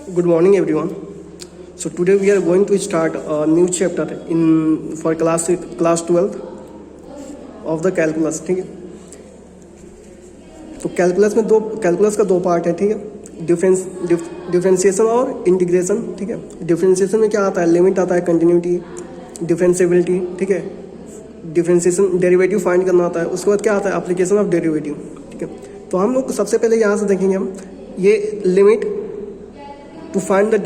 Good morning, everyone. So today we are going to start a new chapter in for class 12 of the calculus. ठीक है, तो calculus का दो part है. ठीक है, डिफरेंशिएशन और इंटीग्रेशन. ठीक है, डिफरेंशिएशन में क्या आता है, लिमिट आता है, कंटिन्यूटी, डिफरेंशिएबिलिटी. ठीक है, डिफरेंशिएशन डेरिवेटिव फाइंड करना होता है. उसके बाद क्या आता है, एप्लीकेशन ऑफ डेरिवेटिव. ठीक है, तो हम लोग सबसे पहले यहाँ से देखेंगे हम ये limit to find the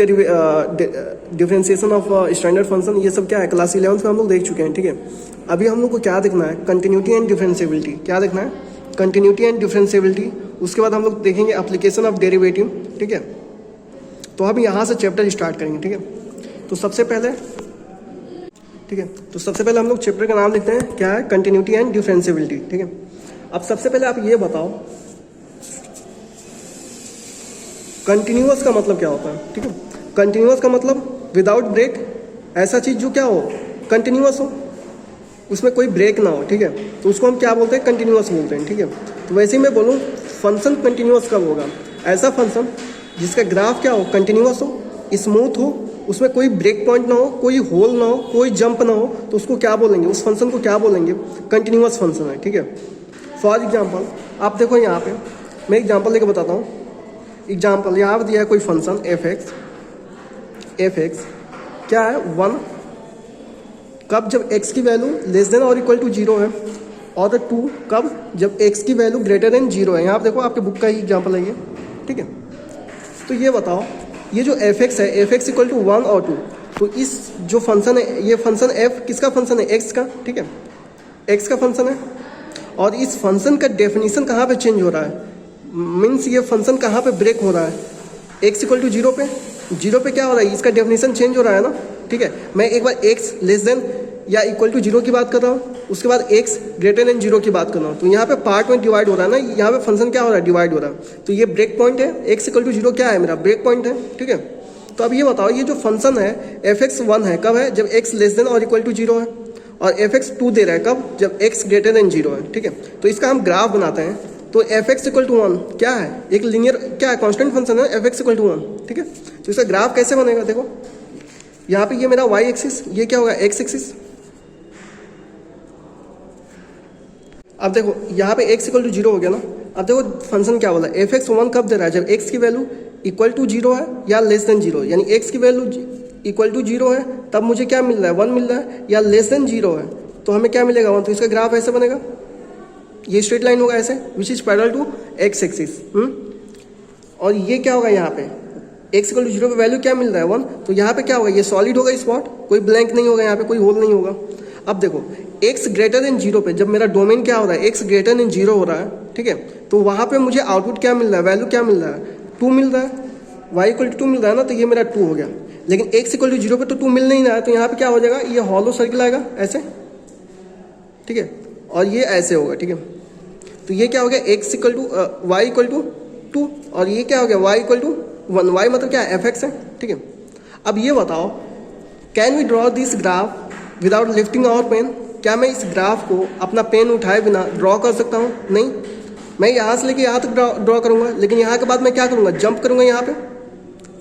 differentiation of standard function. ये सब क्या है, क्लास 11 में हम लोग देख चुके हैं. ठीक है, अभी हम लोग को क्या देखना है, कंटिन्यूटी एंड डिफरेंशिएबिलिटी. क्या देखना है, कंटिन्यूटी एंड डिफरेंशिएबिलिटी. उसके बाद हम लोग देखेंगे एप्लीकेशन ऑफ डेरिवेटिव. ठीक है, तो हम यहाँ से चैप्टर स्टार्ट करेंगे. ठीक है, तो सबसे पहले हम लोग चैप्टर का नाम लिखते हैं, क्या है, कंटिन्यूटी एंड डिफरेंशिएबिलिटी. ठीक है, अब सबसे पहले आप ये बताओ कंटिन्यूअस का मतलब क्या होता है. ठीक है, कंटिन्यूअस का मतलब विदाउट ब्रेक, ऐसा चीज जो क्या हो, कंटिन्यूअस हो, उसमें कोई ब्रेक ना हो. ठीक है, तो उसको हम क्या बोलते हैं, कंटिन्यूअस बोलते हैं. ठीक है, तो वैसे ही मैं बोलूँ फंक्शन कंटिन्यूअस कब होगा, ऐसा फंक्शन जिसका ग्राफ क्या हो, कंटिन्यूअस हो, स्मूथ हो, उसमें कोई ब्रेक पॉइंट ना हो, कोई होल ना हो, कोई जंप ना हो, तो उसको क्या बोलेंगे, उस फंक्शन को क्या बोलेंगे, कंटिन्यूअस फंक्शन है. ठीक है, फॉर एग्जाम्पल आप देखो यहाँ पे मैं एग्जाम्पल लेकर बताता हूँ. एग्जाम्पल यहाँ पर दिया है कोई फंक्शन एफ एक्स क्या है, 1 कब, जब x की वैल्यू लेस देन और इक्वल टू 0 है, और 2 कब, जब x की वैल्यू ग्रेटर देन 0 है. यहाँ आप देखो आपके बुक का ही एग्जाम्पल है ये. ठीक है, तो ये बताओ ये जो एफ एक्स है, एफ एक्स इक्वल टू 1 और 2, तो इस जो फंक्शन है, ये फंक्शन f किसका फंक्शन है, x का. ठीक है, x का फंक्शन है, और इस फंक्शन का डेफिनेशन कहाँ पे चेंज हो रहा है, मीन्स ये फंक्शन कहाँ पे ब्रेक हो रहा है, x इक्वल टू 0 पे. 0 पे क्या हो रहा है, इसका डेफिनेशन चेंज हो रहा है ना. ठीक है, मैं एक बार x लेस देन या इक्वल टू 0 की बात कर रहा हूँ, उसके बाद x ग्रेटर देन 0 की बात कर रहा हूँ, तो यहाँ पे पार्ट में डिवाइड हो रहा है ना, यहाँ पे फंक्शन क्या हो रहा है, डिवाइड हो रहा है. तो ये ब्रेक पॉइंट है, x इक्वल टू 0 क्या है, मेरा ब्रेक पॉइंट है. ठीक है, तो अब ये बताओ ये जो फंक्शन है एफ एक्स 1 है, कब है, जब x लेस देन और इक्वल टू 0 है, और एफ एक्स 2 दे रहा है कब, जब x ग्रेटर देन 0 है. ठीक है, तो इसका हम ग्राफ बनाते हैं. तो एफ एक्स इक्वल टू 1 क्या है, एक लीनियर क्या है, कांस्टेंट फंक्शन है एफ एक्स इक्वल टू 1. ठीक है, तो इसका ग्राफ कैसे बनेगा, देखो यहाँ पे ये मेरा y एक्सिस, ये क्या होगा, x एक्सिस. अब देखो यहाँ पे x इक्वल टू 0 हो गया ना. अब देखो फंक्शन क्या बोला, एफ एक्स 1 कब दे रहा है, जब x की वैल्यू इक्वल टू 0 है या लेस देन 0, यानी x की वैल्यू इक्वल टू 0 है, तब मुझे क्या मिल रहा है, 1 मिल रहा है, या लेस देन 0 है तो हमें क्या मिलेगा, 1. तो इसका ग्राफ ऐसे बनेगा, ये स्ट्रेट लाइन होगा ऐसे, which is parallel to x axis. और ये क्या होगा, यहाँ पे x इक्वल टू 0 पे वैल्यू क्या मिल रहा है, 1, तो यहाँ पे क्या होगा, ये सॉलिड होगा स्पॉट, कोई ब्लैंक नहीं होगा, यहाँ पे कोई होल नहीं होगा. अब देखो x ग्रेटर देन 0 पे, जब मेरा डोमेन क्या हो रहा है, x ग्रेटर देन 0 हो रहा है. ठीक है, तो वहाँ पे मुझे आउटपुट क्या मिल रहा है, वैल्यू क्या मिल रहा है, 2 मिल रहा है, y इक्वल टू 2 मिल रहा है ना, तो ये मेरा 2 हो गया. लेकिन x इक्वल टू 0 पे तो 2 मिल नहीं रहा है, तो यहाँ पे क्या हो जाएगा, ये हॉलो सर्किल आएगा ऐसे. ठीक है, और ये ऐसे होगा. ठीक है, तो ये क्या हो गया, x equal to y equal to 2, और ये क्या हो गया, y इक्वल टू 1. y मतलब क्या है, एफ एक्स है. ठीक है, अब ये बताओ can we draw this graph without lifting our pen. क्या मैं इस ग्राफ को अपना पेन उठाए बिना ड्रॉ कर सकता हूँ, नहीं. मैं यहाँ से लेके यहाँ तक ड्रॉ करूँगा, लेकिन यहाँ के बाद मैं क्या करूँगा, जंप करूँगा यहाँ पे,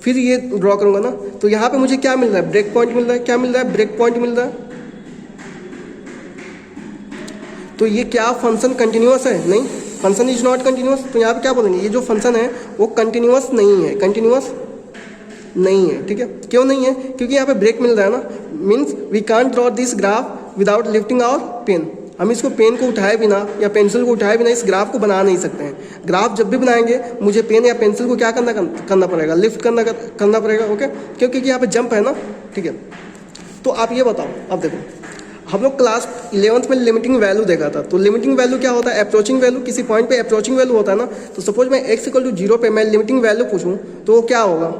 फिर ये ड्रॉ करूँगा ना. तो यहाँ पे मुझे क्या मिल रहा है, ब्रेक पॉइंट मिल रहा है. क्या मिल रहा है, ब्रेक पॉइंट मिल रहा है. तो ये क्या फंक्शन कंटिन्यूअस है, नहीं, फंक्शन इज नॉट कंटिन्यूअस. तो यहाँ पे क्या बोलेंगे, ये जो फंक्शन है वो कंटिन्यूअस नहीं है, कंटिन्यूअस नहीं है. ठीक है, क्यों नहीं है, क्योंकि यहाँ पे ब्रेक मिल रहा है ना, means we can't draw this graph without lifting our pen. हम इसको पेन को उठाए बिना या पेंसिल को उठाए बिना इस ग्राफ को बना नहीं सकते हैं. ग्राफ जब भी बनाएंगे मुझे पेन या पेंसिल को क्या करना पड़ेगा, लिफ्ट करना पड़ेगा. ओके, क्योंकि यहाँ पे जंप है ना. ठीक है, तो आप ये बताओ, अब देखो हम लोग क्लास 11th में लिमिटिंग वैल्यू देखा था. तो लिमिटिंग वैल्यू क्या होता है, अप्रोचिंग वैल्यू, किसी पॉइंट पे अप्रोचिंग वैल्यू होता है ना. तो सपोज मैं x इक्वल टू 0 पे मैं लिमिटिंग वैल्यू पूछूं तो वो क्या होगा,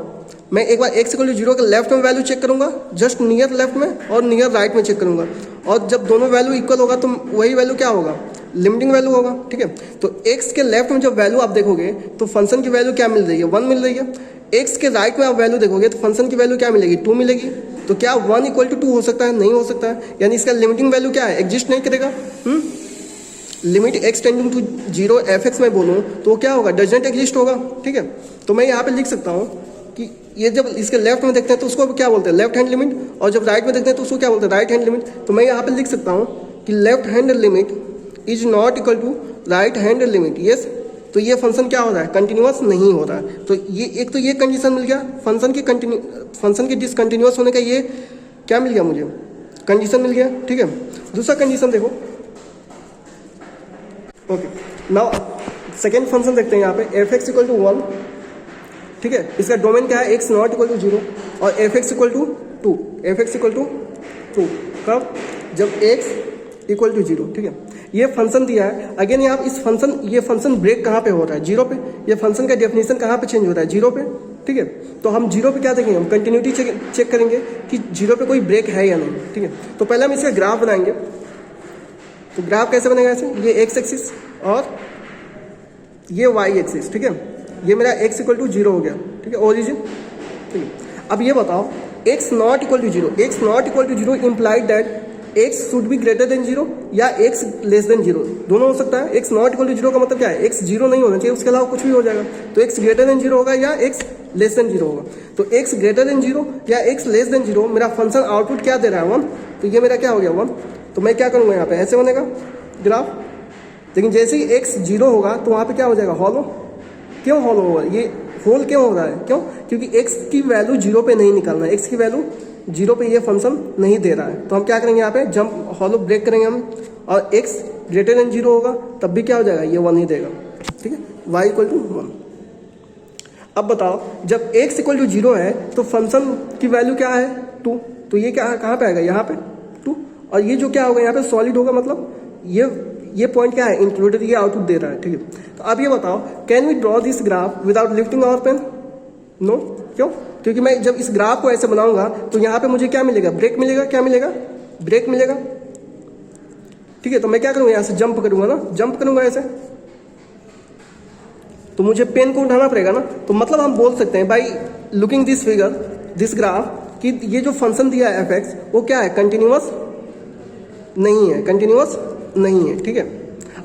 मैं एक बार x इक्वल टू 0 के लेफ्ट में वैल्यू चेक करूंगा, जस्ट नियर लेफ्ट में, और नियर राइट में चेक करूंगा, और जब दोनों वैल्यू इक्वल होगा तो वही वैल्यू क्या होगा, लिमिटिंग वैल्यू होगा. ठीक है, तो x के लेफ्ट में जब वैल्यू आप देखोगे तो फंक्शन की वैल्यू क्या मिल रही है, 1 मिल रही है. x के राइट में आप वैल्यू देखोगे तो फंक्शन की वैल्यू क्या मिलेगी, 2 मिलेगी. तो क्या 1 इक्वल टू 2 हो सकता है, नहीं हो सकता है, यानी इसका लिमिटिंग वैल्यू क्या है, एग्जिस्ट नहीं करेगा. Limit x tending to 0 F X में बोलूँ तो क्या होगा, डज नॉट एग्जिस्ट होगा. ठीक है, तो मैं यहाँ पे लिख सकता हूँ कि ये जब इसके लेफ्ट में देखते हैं तो उसको क्या बोलते हैं, लेफ्ट हैंड लिमिट, और जब राइट में देखते हैं तो उसको क्या बोलते हैं, राइट हैंड लिमिट। तो मैं यहाँ पे लिख सकता हूँ कि left hand limit is not equal to right hand limit. Yes, तो ये फंक्शन क्या हो रहा है, कंटिन्यूअस नहीं हो रहा है। तो ये एक तो ये कंडीशन मिल गया, फंक्शन के डिसकंटिन्यूअस होने का ये क्या मिल गया मुझे, कंडीशन मिल गया। ठीक है, दूसरा कंडीशन देखो। ओके, नाउ सेकेंड फंक्शन देखते हैं यहाँ पे, एफ एक्स इक्वल टू 1। ठीक है, इसका डोमेन क्या है, एक्स नॉट इक्वल टू 0 और F X equal to 2। F X equal to 2 कब, जब एक्स इक्वल टू 0। ठीक है, ये फंक्शन दिया है। अगेन यहाँ इस फंक्शन, ये फंक्शन ब्रेक कहाँ पे हो रहा है, 0 पे। ये फंक्शन का डेफिनेशन कहाँ पे चेंज हो रहा है, 0 पे। ठीक है, तो हम 0 पे क्या देखेंगे, हम कंटिन्यूटी चेक करेंगे कि 0 पे कोई ब्रेक है या नहीं। ठीक है, तो पहले हम इसका ग्राफ बनाएंगे। तो ग्राफ कैसे बनेगा ऐसे, ये एक्स एक्सिस और ये वाई एक्सिस। ठीक है, ये मेरा x इक्वल टू 0 हो गया। ठीक है, ओरिजिन। ठीक है, अब ये बताओ x not equal to 0, x not equal to 0 implied that x should be greater than 0 या x लेस देन 0, दोनों हो सकता है। x नॉट इक्वल टू 0 का मतलब क्या है, x 0 नहीं होना चाहिए, उसके अलावा कुछ भी हो जाएगा। तो x ग्रेटर देन 0 होगा या x लेस देन 0 होगा। तो x ग्रेटर देन 0 या x लेस देन 0, मेरा फंक्शन आउटपुट क्या दे रहा है, 1। तो ये मेरा क्या हो गया, 1। तो मैं क्या करूँगा, यहाँ पे ऐसे बनेगा ग्राफ। लेकिन जैसे ही x 0 होगा तो वहाँ पे क्या हो जाएगा, हॉलो। क्यों हॉलो होगा, ये होल क्यों हो रहा है, क्यों, क्योंकि x की वैल्यू 0 पे नहीं निकालना है, x की वैल्यू 0 पे ये फंक्शन नहीं दे रहा है। तो हम क्या करेंगे, यहाँ पे जंप हॉलो ब्रेक करेंगे हम, और x ग्रेटर देन 0 होगा तब भी क्या हो जाएगा, ये 1 ही देगा। ठीक है, y इक्वल टू 1। अब बताओ जब x इक्वल टू 0 है तो फंक्शन की वैल्यू क्या है, 2। तो ये क्या कहाँ पे आएगा, यहाँ पे 2। और ये जो क्या होगा, यहाँ पे सॉलिड होगा, मतलब ये पॉइंट क्या है, इंक्लूडेड, ये आउटपुट दे रहा है। ठीक है, तो अब ये बताओ, can we draw this graph without lifting our pen, no. क्यों, क्योंकि मैं जब इस ग्राफ को ऐसे बनाऊंगा तो यहाँ पे मुझे क्या मिलेगा, ब्रेक मिलेगा, क्या मिलेगा, ब्रेक मिलेगा। ठीक है, तो मैं क्या करूँगा, यहाँ से जंप करूंगा ना, जंप करूंगा ऐसे, तो मुझे पेन को उठाना पड़ेगा ना। तो मतलब हम बोल सकते हैं by looking this figure, this graph, कि ये जो फंक्शन दिया है एफ एक्स, वो क्या है, कंटिन्यूअस नहीं है, कंटिन्यूअस नहीं है। ठीक है,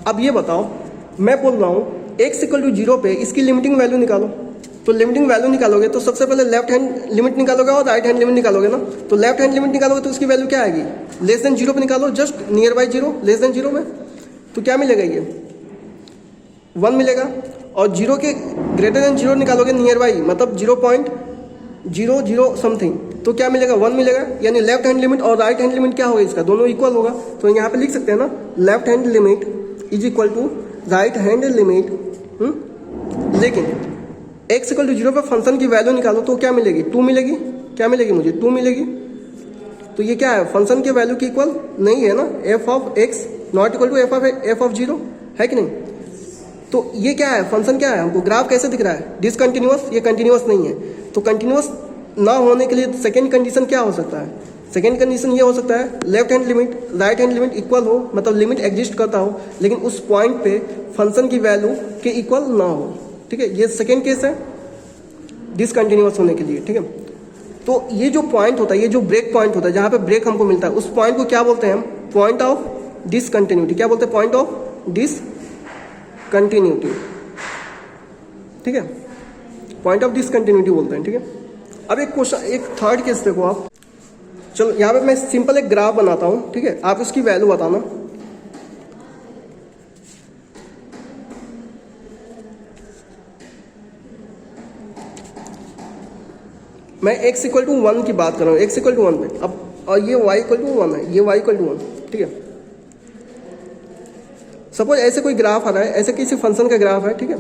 अब ये बताओ, मैं बोल रहा हूँ x इक्वल टू 0 पे इसकी लिमिटिंग वैल्यू निकालो। तो लिमिटिंग वैल्यू निकालोगे तो सबसे पहले लेफ्ट हैंड लिमिट निकालोगे और राइट हैंड लिमिट निकालोगे ना। तो लेफ्ट हैंड लिमिट निकालोगे तो उसकी वैल्यू क्या आएगी, लेस देन 0 पे निकालो, just near by 0, less than 0 में। तो क्या मिलेगा, ये 1 मिलेगा। और 0 के ग्रेटर देन 0 निकालोगे नियर बाई, मतलब 0.00 समथिंग, तो क्या मिलेगा, 1 मिलेगा। यानी लेफ्ट हैंड लिमिट और राइट हैंड लिमिट क्या होगा, इसका दोनों इक्वल होगा। तो यहाँ पे लिख सकते हैं ना, left hand limit is equal to right hand limit. लेकिन x इक्वल टू 0 पे फंक्शन की वैल्यू निकालो तो क्या मिलेगी, 2 मिलेगी। क्या मिलेगी मुझे, 2 मिलेगी। तो ये क्या है, फंक्शन के वैल्यू की इक्वल नहीं है ना, f of x not equal to f of 0 है कि नहीं। तो ये क्या है, फंक्शन क्या है, हमको ग्राफ कैसे दिख रहा है, डिसकंटिन्यूअस, ये कंटिन्यूअस नहीं है। तो कंटिन्यूअस ना होने के लिए सेकेंड कंडीशन क्या हो सकता है, सेकेंड कंडीशन ये हो सकता है, left hand limit right hand limit equal हो, मतलब लिमिट एग्जिस्ट करता हो लेकिन उस पॉइंट पे फंक्शन की वैल्यू के इक्वल ना हो। ठीक है, ये सेकेंड केस है डिसकंटिन्यूअस होने के लिए। ठीक है, तो ये जो पॉइंट होता है, ये जो ब्रेक पॉइंट होता है, जहाँ पे ब्रेक हमको मिलता है, उस पॉइंट को क्या बोलते हैं हम, पॉइंट ऑफ डिसकंटिन्यूटी। क्या बोलते हैं, पॉइंट ऑफ डिसकंटिन्यूटी। ठीक है, पॉइंट ऑफ डिसकंटिन्यूटी बोलते हैं। ठीक है, अब एक क्वेश्चन, एक थर्ड केस देखो आप। चलो यहाँ पे मैं सिंपल एक ग्राफ बनाता हूँ। ठीक है, आप उसकी वैल्यू बताना। मैं x इक्वल टू 1 की बात कर रहा हूँ, x इक्वल टू 1 पे। अब और ये y इक्वल टू 1 है, ये y इक्वल टू 1। ठीक है, सपोज ऐसे कोई ग्राफ आ रहा है, ऐसे किसी फंक्शन का ग्राफ है। ठीक है,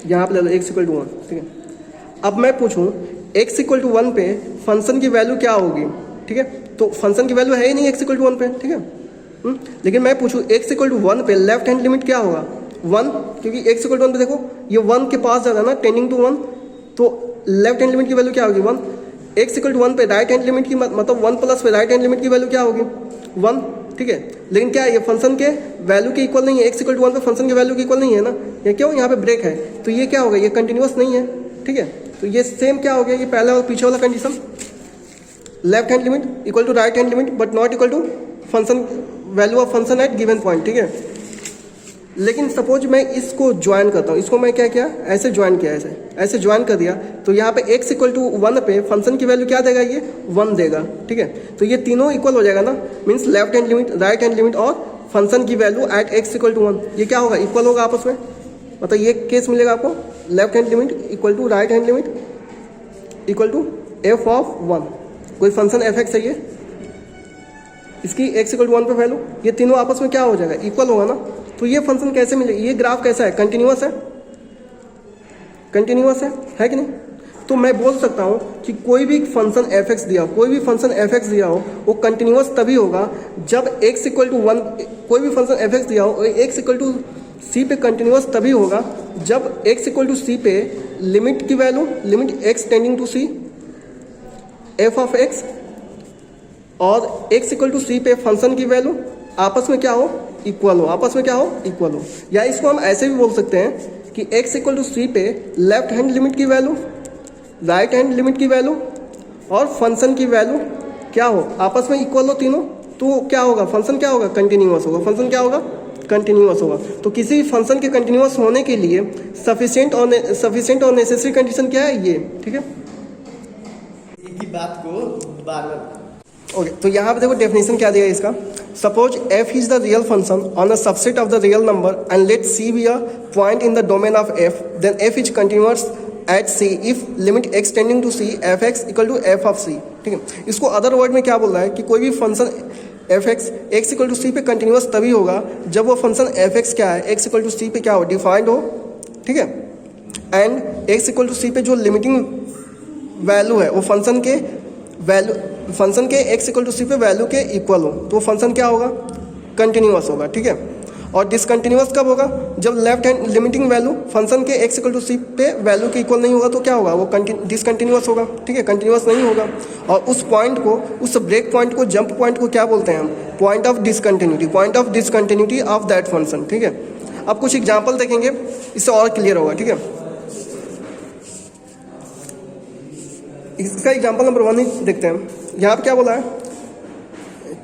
यहाँ पे ले लो x इक्वल टू 1। ठीक है, अब मैं पूछूं x इक्वल टू 1 पे फंक्शन की वैल्यू क्या होगी। ठीक है, तो फंक्शन की वैल्यू है ही नहीं x इक्वल टू 1 पे। ठीक है, लेकिन मैं पूछूं x इक्वल टू 1 पे लेफ्ट हैंड लिमिट क्या होगा, 1, क्योंकि x इक्वल टू 1 पे देखो ये 1 के पास जा रहा है ना, टेंडिंग टू 1, तो लेफ्ट हैंड लिमिट की वैल्यू क्या होगी, 1। x इक्वल टू 1 पे राइट हैंड लिमिट की मतलब 1 प्लस पे राइट हैंड लिमिट की वैल्यू क्या होगी, 1। ठीक है, लेकिन क्या है, ये फंक्शन के वैल्यू के इक्वल नहीं है, x इक्वल टू 1 पे फंक्शन के वैल्यू के इक्वल नहीं है ना, ये क्यों, यहाँ पे ब्रेक है, तो ये क्या होगा, ये कंटिन्यूअस नहीं है। ठीक है, तो ये सेम क्या हो गया, ये पहला और पीछे वाला condition. Left hand limit equal to right hand limit but not equal to function value of function at given point, ठीक है। लेकिन सपोज मैं इसको ज्वाइन करता हूँ, इसको मैं क्या किया, ऐसे ज्वाइन किया, ऐसे ज्वाइन कर दिया, तो यहाँ पे x इक्वल टू 1 पे फंक्शन की वैल्यू क्या देगा, ये 1 देगा, ठीक है। तो ये तीनों इक्वल हो जाएगा ना, means left hand limit, right hand limit और फंक्शन की value at x equal to 1, ये क्या होगा, इक्वल होगा आपस में। मतलब ये केस मिलेगा आपको, left hand limit equal to right hand limit equal to f of 1, कोई फंक्शन f(x) है ये, इसकी x इक्वल टू 1 पे वैल्यू, ये तीनों आपस में क्या हो जाएगा, इक्वल होगा ना। तो ये फंक्शन कैसे मिलेगा, ये ग्राफ कैसा है, कंटिन्यूअस है, कंटिन्यूअस है कि नहीं। तो मैं बोल सकता हूँ कि कोई भी फंक्शन f(x) दिया हो, कोई भी फंक्शन f(x) दिया हो, वो कंटिन्यूअस तभी होगा जब x इक्वल टू 1, कोई भी फंक्शन f(x) दिया हो, x इक्वल टू c पे कंटिन्यूअस तभी होगा जब x इक्वल टू c पे लिमिट की value, limit x tending to c f of x और x इक्वल टू c पे फंक्शन की वैल्यू आपस में क्या हो, इक्वल हो, आपस में क्या हो, इक्वल हो। या इसको हम ऐसे भी बोल सकते हैं कि x इक्वल टू c पे लेफ्ट हैंड लिमिट की वैल्यू, राइट हैंड लिमिट की वैल्यू और फंक्शन की वैल्यू क्या हो, आपस में इक्वल हो तीनों, तो क्या होगा, फंक्शन क्या होगा, कंटिन्यूअस होगा, फंक्शन क्या होगा, कंटिन्यूअस होगा। तो किसी भी फंक्शन के कंटिन्यूअस होने के लिए सफिशिएंट और नेसेसरी कंडीशन क्या है, ये, ठीक है। एक ही बात को बार बार ओके तो यहाँ पे देखो डेफिनेशन क्या दिया है इसका, suppose f is the real function on a subset of the real number and let c be a point in the domain of f, then f is continuous at c if limit x tending to c f(x) equal to f of c, ठीक है। इसको other word में क्या बोल रहा है कि कोई भी function f(x) x equal to c पे कंटिन्यूअस तभी होगा जब वो फंक्शन f(x) क्या है, x इक्वल टू c पे क्या हो, डिफाइंड हो, ठीक है। And x equal to c पे जो लिमिटिंग वैल्यू है वो फंक्शन के वैल्यू, फंक्शन के x इक्वल टू c पे वैल्यू के इक्वल हो, तो फंक्शन क्या होगा, कंटिन्यूअस होगा, ठीक है। और डिसकंटिन्यूअस कब होगा, जब left hand limiting value function के x इक्वल टू c पे वैल्यू के इक्वल नहीं होगा, तो क्या होगा, वो डिसकंटिन्यूअस होगा, ठीक है, कंटिन्यूअस नहीं होगा। और उस पॉइंट को, उस ब्रेक पॉइंट को, जंप पॉइंट को क्या बोलते हैं हम, point of discontinuity, point of discontinuity of that function, ठीक है। अब कुछ एग्जाम्पल देखेंगे, इससे और क्लियर होगा, ठीक है। इसका एग्जाम्पल नंबर 1 ही देखते हैं। यहाँ पे क्या बोला है,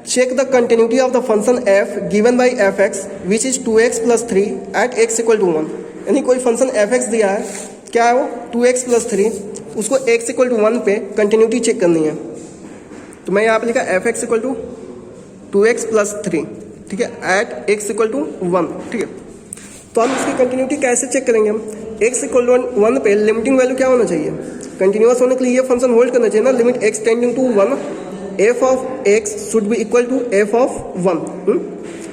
check the continuity of the function f given by f(x) which is 2x plus 3 at x equal to 1। यानी कोई फंक्शन f(x) दिया है, क्या है वो, 2x प्लस 3, उसको x इक्वल टू 1 पे कंटिन्यूटी चेक करनी है। तो मैं यहाँ पे लिखा f(x) equal to 2x plus 3, ठीक है, एट x इक्वल टू 1, ठीक है। तो हम इसकी कंटिन्यूटी कैसे चेक करेंगे, हम x इक्वल टू 1 पे लिमिटिंग वैल्यू क्या होना चाहिए, कंटिन्यूअस होने के लिए ये फंक्शन होल्ड करना चाहिए ना, limit x tending to 1 f of x should be equal to f of 1।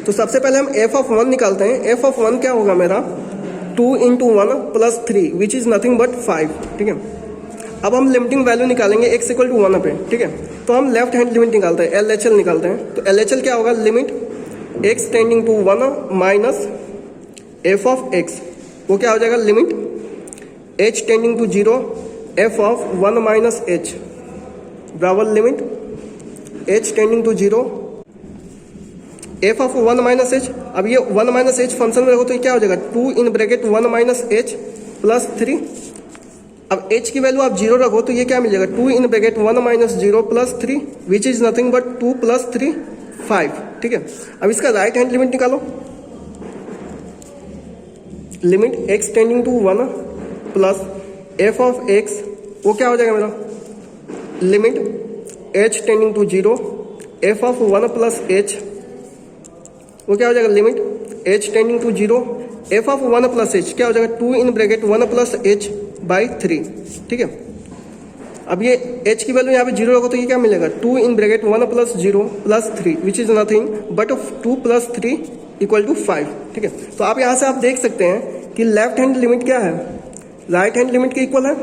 तो सबसे पहले हम f ऑफ 1 निकालते हैं। f ऑफ 1 क्या होगा मेरा, 2 into 1 plus 3 which is nothing but 5, ठीक है। अब हम लिमिटिंग वैल्यू निकालेंगे x इक्वल टू 1 पे, ठीक है। तो हम लेफ्ट हैंड लिमिट निकालते हैं, LHL निकालते हैं। तो LHL क्या होगा, limit x tending to 1 minus f of x, वो क्या हो जाएगा, limit h tending to 0 f of 1 minus h बराबर limit h tending to 0 f of 1 minus h। अब ये 1 माइनस h फंक्शन में रखो तो ये क्या हो जाएगा, 2 in bracket 1 minus h plus 3। अब h की वैल्यू आप 0 रखो तो ये क्या मिल जाएगा, 2 in bracket 1 minus 0 plus 3 which is nothing but 2 plus 3 5, ठीक है। अब इसका राइट हैंड लिमिट निकालो, limit x tending to 1 plus f of x, वो क्या हो जाएगा मेरा, limit h tending to 0 f of 1 plus h, वो क्या हो जाएगा, limit h tending to 0 f of 1 plus h, क्या हो जाएगा, 2 in bracket 1 plus h by 3, ठीक है। अब ये h की वैल्यू यहाँ पे 0 रखो तो ये क्या मिलेगा, 2 in bracket 1 plus 0 plus 3 which is nothing but 2 plus 3 equal to 5, ठीक है। तो आप यहाँ से आप देख सकते हैं कि लेफ्ट हैंड लिमिट क्या है, राइट हैंड लिमिट के इक्वल है,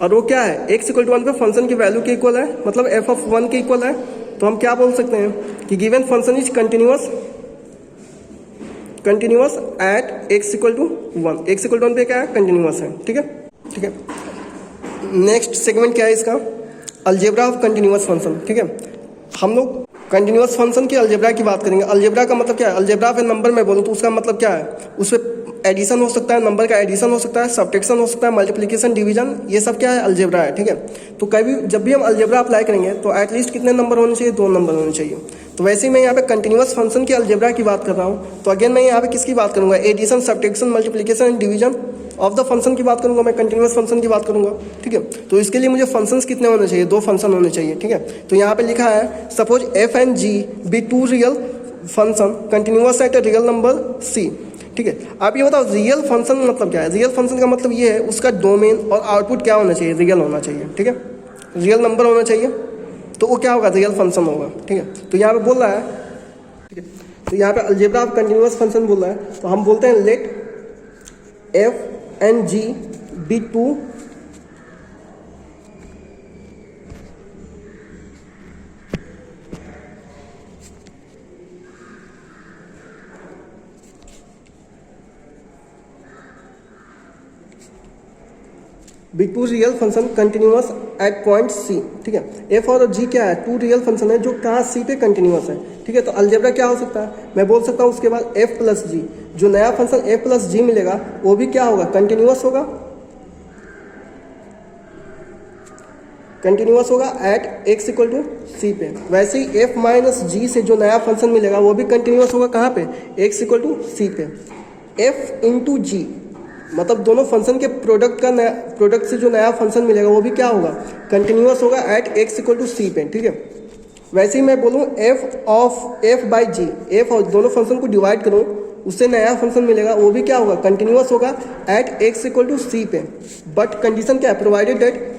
और वो क्या है, x इक्वल टू 1 पे फंक्शन की वैल्यू के इक्वल है, मतलब f ऑफ 1 के इक्वल है। तो हम क्या बोल सकते हैं कि given function is continuous at x equal to 1, x equal to 1 पे क्या है, कंटिन्यूअस है, ठीक है, ठीक है। नेक्स्ट सेगमेंट क्या है इसका, अलजेब्रा ऑफ कंटिन्यूअस फंक्शन, ठीक है। हम लोग कंटिन्यूअस फंक्शन की अलजेब्रा की बात करेंगे। अलजेब्रा का मतलब क्या है, अलजेब्रा ऑफ ए नंबर में बोलूँ तो उसका मतलब क्या है, उस पर एडिशन हो सकता है, नंबर का एडिशन हो सकता है, सब्ट्रैक्शन हो सकता है, मल्टीप्लिकेशन, डिवीजन, ये सब क्या है, अलजेब्रा है, ठीक है। तो कभी जब भी हम अलजेब्रा अप्लाई करेंगे तो एटलीस्ट कितने नंबर होने चाहिए, 2 नंबर होने चाहिए। तो वैसे ही मैं यहाँ पे कंटिन्यूअस फंक्शन की अलजेब्रा की बात कर रहा हूँ, तो अगेन मैं यहाँ पे किसकी बात करूँगा, addition, subtraction, multiplication and division of the function की बात करूँगा, मैं कंटिन्यूअस फंक्शन की बात करूँगा, ठीक है। तो इसके लिए मुझे फंक्शंस कितने होने चाहिए, 2 फंक्शन होने चाहिए, ठीक है। तो यहाँ पे लिखा है suppose f and g be 2 real function continuous at a real number c, ठीक है। आप ये बताओ रियल फंक्शन मतलब क्या है। रियल फंक्शन का मतलब ये है उसका डोमेन और आउटपुट क्या होना चाहिए, रियल होना चाहिए, ठीक है। रियल नंबर होना चाहिए तो वो क्या होगा, रियल फंक्शन होगा, ठीक है। तो यहाँ पे बोल रहा है, ठीक है। तो यहाँ पे अलजेब्रा ऑफ कंटिन्यूअस फंक्शन बोल रहा है, तो हम बोलते हैं let f and g be 2 B2 real function continuous at point c, ठीक है। एफ और जी क्या है, 2 रियल फंक्शन है जो कहाँ सी पे कंटिन्यूअस है, ठीक है। तो अलजेब्रा क्या हो सकता है, मैं बोल सकता हूँ उसके बाद एफ प्लस जी, जो नया फंक्शन एफ प्लस जी मिलेगा वो भी क्या होगा, कंटिन्यूअस होगा, कंटिन्यूअस होगा at x equal to c पे। वैसे ही एफ माइनस जी से जो नया फंक्शन मिलेगा वो भी कंटिन्यूअस होगा कहाँ पे, एक्स इक्वल टू सी पे। एफ इंटू जी मतलब दोनों फंक्शन के प्रोडक्ट से जो नया फंक्शन मिलेगा वो भी क्या होगा, कंटिन्यूअस होगा at x equal to c पे, ठीक है। वैसे ही मैं बोलूँ f of f by g, f और दोनों फंक्शन को डिवाइड करूँ उससे नया फंक्शन मिलेगा वो भी क्या होगा, कंटिन्यूअस होगा at x equal to c पे। बट कंडीशन क्या है, प्रोवाइडेड दैट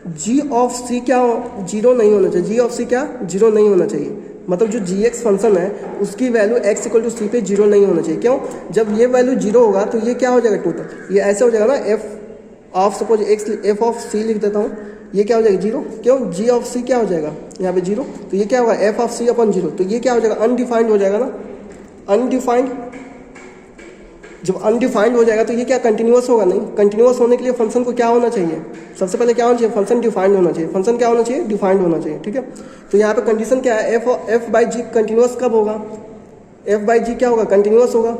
जी ऑफ सी क्या हो, जीरो नहीं होना चाहिए, जी ऑफ सी क्या, जीरो नहीं होना चाहिए। मतलब जो जी एक्स फंक्शन है उसकी value x equal to c पे जीरो नहीं होना चाहिए। क्यों, जब ये वैल्यू जीरो होगा तो ये क्या हो जाएगा टोटल, ये ऐसे हो जाएगा ना, F of suppose X F of C लिख देता हूँ, ये क्या हो जाएगा जीरो। क्यों, जी ऑफ सी क्या हो जाएगा यहाँ पे जीरो, तो ये क्या होगा f of c upon zero, तो ये क्या हो जाएगा अनडिफाइंड हो जाएगा ना, अनडिफाइंड। जब अनडिफाइंड हो जाएगा तो ये क्या कंटिन्यूअस होगा नहीं। कंटिन्यूअस होने के लिए फंक्शन को क्या होना चाहिए, सबसे पहले क्या होना चाहिए, फंक्शन डिफाइंड होना चाहिए। फंक्शन क्या होना चाहिए, डिफाइंड होना चाहिए, ठीक है। तो यहाँ पे कंडीशन क्या है, एफ बाई जी कंटिन्यूअस कब होगा, एफ बाई जी क्या होगा, कंटिन्यूअस होगा,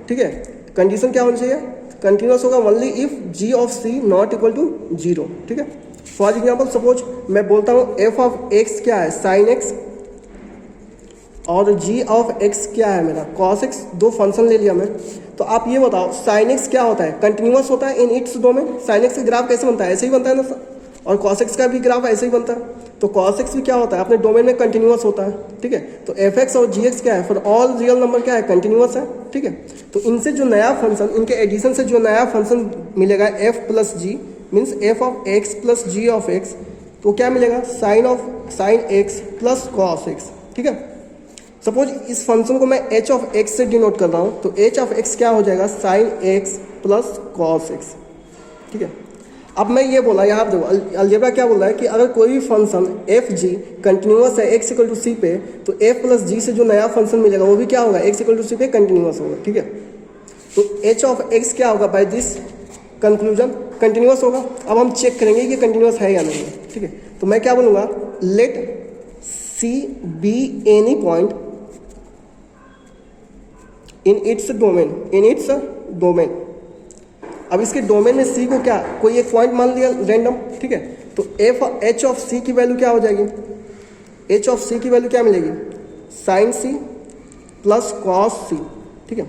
ठीक है। कंडीशन क्या होना चाहिए, कंटिन्यूअस होगा only if g of c not equal to zero, ठीक है। फॉर एग्जाम्पल सपोज मैं बोलता हूँ एफ ऑफ एक्स क्या है, साइन एक्स, और जी ऑफ एक्स क्या है मेरा, कॉस एक्स। दो फंक्शन ले लिया मैं, तो आप ये बताओ साइन एक्स क्या होता है, कंटिन्यूअस होता है इन इट्स डोमेन। साइन एक्स का ग्राफ कैसे बनता है, ऐसे ही बनता है ना, और कॉस एक्स का भी ग्राफ ऐसे ही बनता है। तो कॉस एक्स भी क्या होता है, अपने डोमेन में कंटिन्यूअस होता है, ठीक है। तो एफ एक्स और जी एक्स क्या है, फॉर ऑल रियल नंबर क्या है, कंटिन्यूअस है, ठीक है। तो इनसे जो नया फंक्शन, इनके एडिशन से जो नया फंक्शन मिलेगा f plus g means f of x plus g of x, तो क्या मिलेगा, sine x plus cos x, ठीक है। सपोज इस फंक्शन को मैं एच ऑफ एक्स से डिनोट कर रहा हूँ, तो एच ऑफ एक्स क्या हो जाएगा, sign x plus cos x, ठीक है। अब मैं ये बोला, यहाँ देखो अलजेब्रा क्या बोल रहा है कि अगर कोई भी फंक्शन एफ जी कंटिन्यूअस है एक्स इक्वल टू सी पे, तो एफ प्लस जी से जो नया फंक्शन मिलेगा वो भी क्या होगा, एक्स इक्वल टू सी पे कंटिन्यूअस होगा, ठीक है। तो एच ऑफ एक्स क्या होगा, बाय दिस कंक्लूजन कंटिन्यूअस होगा। अब हम चेक करेंगे कि कंटिन्यूअस है या नहीं, ठीक है। तो मैं क्या बोलूँगा, let c be any point in its domain. अब इसके डोमेन में सी को क्या, कोई एक पॉइंट मान लिया रैंडम, ठीक है। तो एच ऑफ सी की वैल्यू क्या हो जाएगी, एच ऑफ सी की वैल्यू क्या मिलेगी, साइन सी प्लस कॉस सी, ठीक है।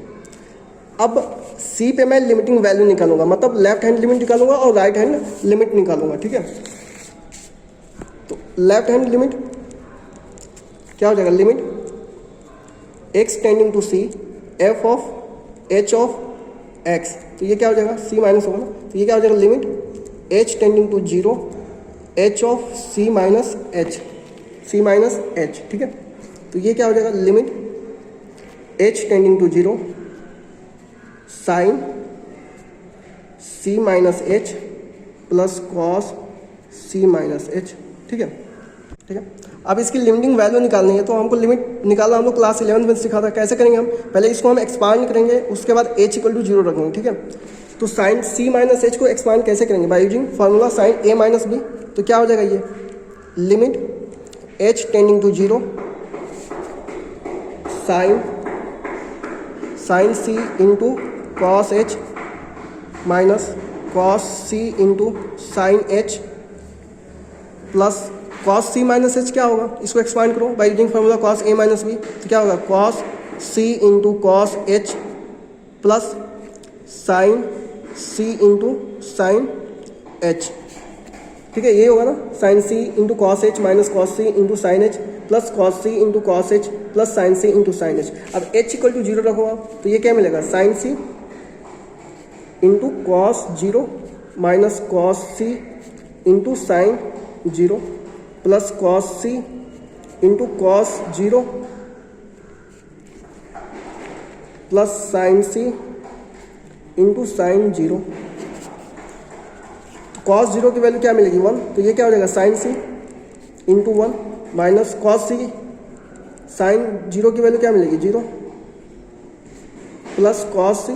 अब सी पे मैं लिमिटिंग वैल्यू निकालूंगा, मतलब लेफ्ट हैंड लिमिट निकालूंगा और राइट हैंड लिमिट निकालूंगा, ठीक है। तो लेफ्ट हैंड लिमिट क्या हो जाएगा, limit x tending to c f of h of x, तो ये क्या हो जाएगा, सी माइनस होगा ना, तो ये क्या हो जाएगा, limit h tending to zero h of c minus h, ठीक है। तो ये क्या हो जाएगा, limit h tending to zero sine c minus h plus cos C minus h, ठीक है, ठीक है। अब इसकी लिमिटिंग वैल्यू निकालनी है, तो हमको लिमिट निकालना हम लोग क्लास 11 में सिखा था। कैसे करेंगे हम, पहले इसको हम एक्सपांड करेंगे, उसके बाद h इक्वल टू जीरो रखेंगे, ठीक है। तो साइन c माइनस एच को एक्सपांड कैसे करेंगे, by using formula sine a minus B. तो क्या हो जाएगा, ये limit h tending to zero sine c into cos h minus cos C into sine H plus cos C minus H क्या होगा, इसको एक्सपांड करो by using formula cos A minus B, तो क्या होगा cos C into cos H plus sine C into sine H, ठीक है, ये होगा ना, sine C into cos H minus cos C into sine H plus cos C into cos H plus sine C into sine H. अब H equal to zero रखो आप, तो ये क्या मिलेगा sine C into cos zero minus cos C into sine zero plus cos C into cos zero plus sine C into sine zero. Cos zero की value क्या मिलेगी 1, तो ये क्या हो जाएगा sine C into 1 minus cos सी, sine zero की value क्या मिलेगी 0 प्लस कॉस सी,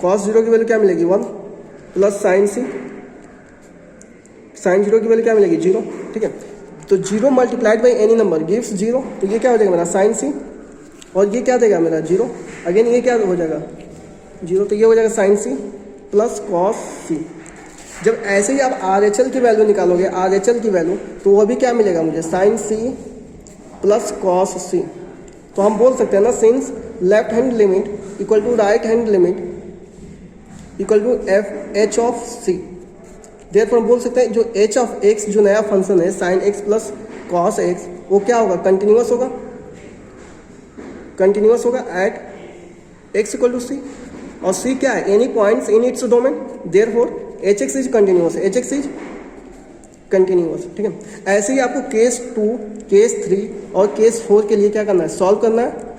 कॉस जीरो की वैल्यू क्या मिलेगी 1 प्लस साइन सी, साइन जीरो की वैल्यू क्या मिलेगी 0, ठीक है। तो 0 multiplied by any number gives 0, तो ये क्या हो जाएगा मेरा साइन सी, और ये क्या देगा मेरा 0, अगेन ये क्या हो जाएगा 0, तो ये हो जाएगा sine c plus cos c. जब ऐसे ही आप आर एच एल की वैल्यू निकालोगे, आर एच एल की वैल्यू, तो वो भी क्या मिलेगा मुझे sine c plus cos c. तो हम बोल सकते हैं ना, since left hand limit equal to right hand limit equal to f h of c, therefore हम बोल सकते हैं जो एच ऑफ एक्स जो नया फंक्शन है sign x plus cos x, वो क्या होगा कंटिन्यूअस होगा, कंटिन्यूअस होगा एट एक्स इक्वल टू सी, और सी क्या है any points in its domain, therefore H x is continuous, H x is continuous, ठीक है। ऐसे ही आपको केस 2, केस 3 और केस 4 के लिए क्या करना है, सॉल्व करना है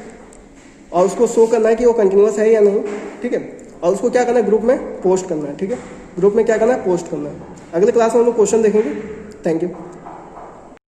और उसको शो करना है कि वो कंटिन्यूअस है या नहीं, ठीक है, और उसको क्या करना है ग्रुप में पोस्ट करना है, ठीक है, ग्रुप में क्या करना है पोस्ट करना है। अगले क्लास में हम लोग क्वेश्चन देखेंगे। Thank you.